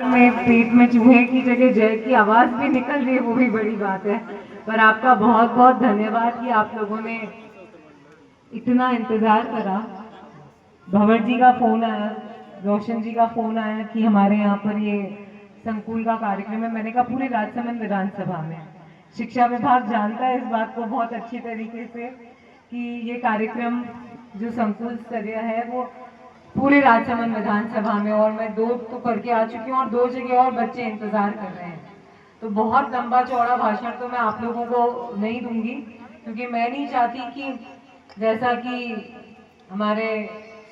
में पेट में चूहे की जगह जय की आवाज भी निकल रही है, वो भी बड़ी बात है। पर आपका बहुत बहुत धन्यवाद कि आप लोगों ने इतना इंतजार करा। भंवर जी का फोन आया, रोशन जी का फोन आया कि हमारे यहाँ पर ये संकुल का कार्यक्रम है। मैंने कहा पूरे राजसमंद विधानसभा में। शिक्षा विभाग जानता है इस बात को बहुत अच्छी तरीके से कि ये कार्यक्रम जो संकुल स्तरीय है वो पूरे राजसमंद विधानसभा में, और मैं 2 तो करके आ चुकी हूँ और 2 जगह और बच्चे इंतजार कर रहे हैं। तो बहुत लंबा चौड़ा भाषण तो मैं आप लोगों को नहीं दूंगी, क्योंकि मैं नहीं चाहती कि जैसा कि हमारे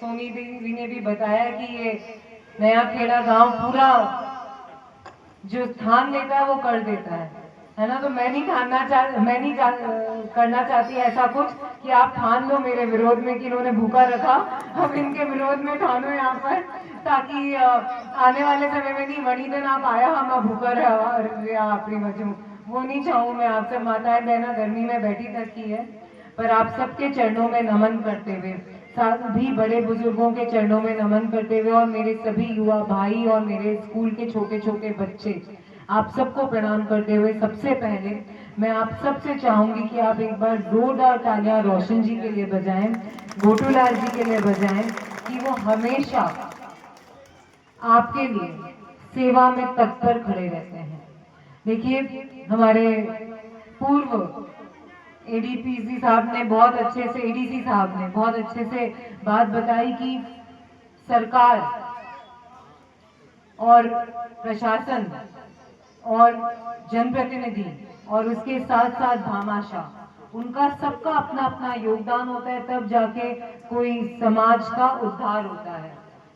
सोनी देवी ने भी बताया कि ये नया खेड़ा गांव पूरा जो स्थान लेता है वो कर देता है ना। तो मैं नहीं करना चाहती ऐसा कुछ कि आप ठान लो मेरे विरोध में कि इन्होंने भूखा रखा, हम इनके विरोध में ठानो यहाँ पर, ताकि आने वाले समय में नहीं वही दिन आप आया हम भूखा रहा अपनी वजह, वो नहीं चाहूँ मैं। आपसे माताएं बहना गर्मी में बैठी तक की है, पर आप सबके चरणों में नमन करते हुए, सभी बड़े बुजुर्गों के चरणों में नमन करते हुए, और मेरे सभी युवा भाई और मेरे स्कूल के छोटे छोटे बच्चे, आप सबको प्रणाम करते हुए सबसे पहले मैं आप सबसे चाहूंगी कि आप एक बार जोरदार तालियां रोशन जी के लिए बजाएं, गोटूलाल जी के लिए बजाएं, कि वो हमेशा आपके लिए सेवा में तत्पर खड़े रहते हैं। देखिए, हमारे पूर्व एडीपीसी साहब ने बहुत अच्छे से, एडीसी साहब ने बहुत अच्छे से बात बताई कि सरकार और प्रशासन और जनप्रतिनिधि और उसके साथ साथ भामाशाह, उनका सबका अपना अपना योगदान होता है, तब जाके कोई समाज का उद्धार होता है।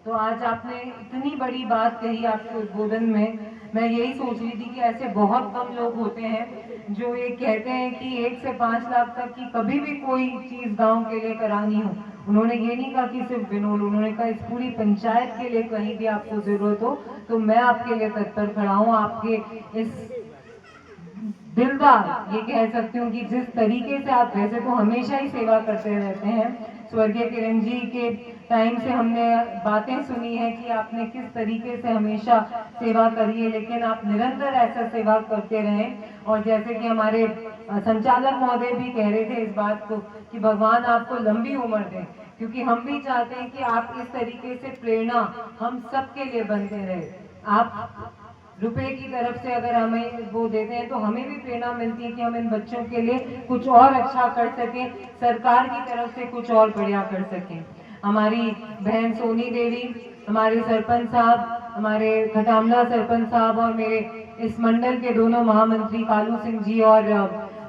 तो आज आपने इतनी बड़ी बात कही आपके उद्बोधन में, मैं यही सोच रही थी कि ऐसे बहुत कम लोग होते हैं जो ये कहते हैं कि 1 से 5 लाख तक की कभी भी कोई चीज गांव के लिए करानी हो। उन्होंने ये नहीं कहा कि सिर्फ बिनोल, उन्होंने कहा इस पूरी पंचायत के लिए कहीं भी आपको जरूरत हो तो मैं आपके लिए तत्पर खड़ा हूँ। आपके इस दिलदार, ये कह सकती हूँ कि जिस तरीके से आप वैसे तो हमेशा ही सेवा करते रहते हैं, स्वर्गीय किरण जी के टाइम से हमने बातें सुनी है कि आपने किस तरीके से हमेशा सेवा करी है, लेकिन आप निरंतर ऐसा सेवा करते रहें। और जैसे कि हमारे संचालक महोदय भी कह रहे थे इस बात को कि भगवान आपको लंबी उम्र दे, क्योंकि हम भी चाहते हैं कि आप इस तरीके से प्रेरणा हम सबके लिए बनते रहे। आप रुपए की तरफ से अगर हमें वो देते हैं तो हमें भी प्रेरणा मिलती है कि हम इन बच्चों के लिए कुछ और अच्छा कर सकें, सरकार की तरफ से कुछ और बढ़िया कर सकें। हमारी बहन सोनी देवी, हमारे सरपंच साहब, हमारे खटामला सरपंच साहब, और मेरे इस मंडल के दोनों महामंत्री कालू सिंह जी और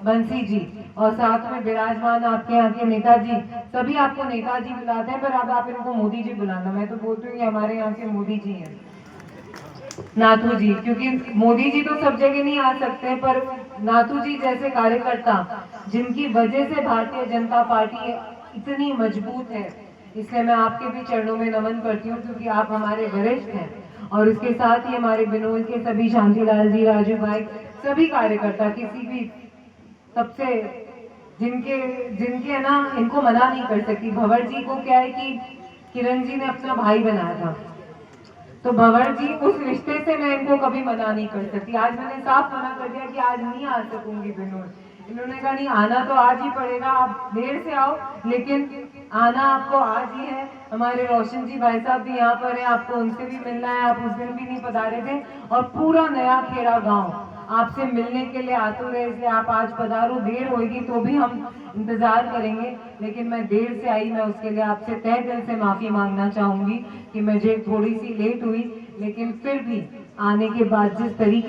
बंसी जी, और साथ में विराजमान आपके यहाँ के नेताजी, सभी आपको नेताजी बुलाते हैं, पर अब आप इनको मोदी जी बुलाना। मैं तो बोलती हूँ हमारे यहाँ के मोदी जी हैं, नाथू जी, क्योंकि मोदी जी तो सब जगह नहीं आ सकते, पर नाथू जी जैसे कार्यकर्ता जिनकी वजह से भारतीय जनता पार्टी इतनी मजबूत है, इसलिए मैं आपके भी चरणों में नमन करती हूँ, क्योंकि आप हमारे वरिष्ठ हैं। और उसके साथ ही हमारे बिनोल के सभी, शांतिलाल जी, राजू भाई, सभी कार्यकर्ता, किसी भी सबसे जिनके जिनके ना इनको मना नहीं कर सकती। भंवर जी को क्या है कि किरण जी ने अपना भाई बनाया था, तो भंवर जी उस रिश्ते से मैं इनको कभी मना नहीं कर सकती। आज मैंने साफ मना कर दिया कि आज नहीं आ सकूंगी बिनोल। इन्होंने कहा नहीं, आना तो आज ही पड़ेगा, आप देर से आओ लेकिन आना आपको आज ही है। हमारे रोशन जी भाई साहब भी यहाँ पर हैं, आपको उनसे भी मिलना है, आप उस दिन भी नहीं पधारे थे। और पूरा नया खेड़ा गांव आपसे मिलने के लिए आतुर है, इसलिए आप आज पधारो। देर होगी तो भी हम इंतजार करेंगे, लेकिन मैं देर से आई, मैं उसके लिए आपसे तहे दिल से माफी मांगना चाहूंगी कि मुझे थोड़ी सी लेट हुई, लेकिन फिर भी आने के बाद जिस तरीके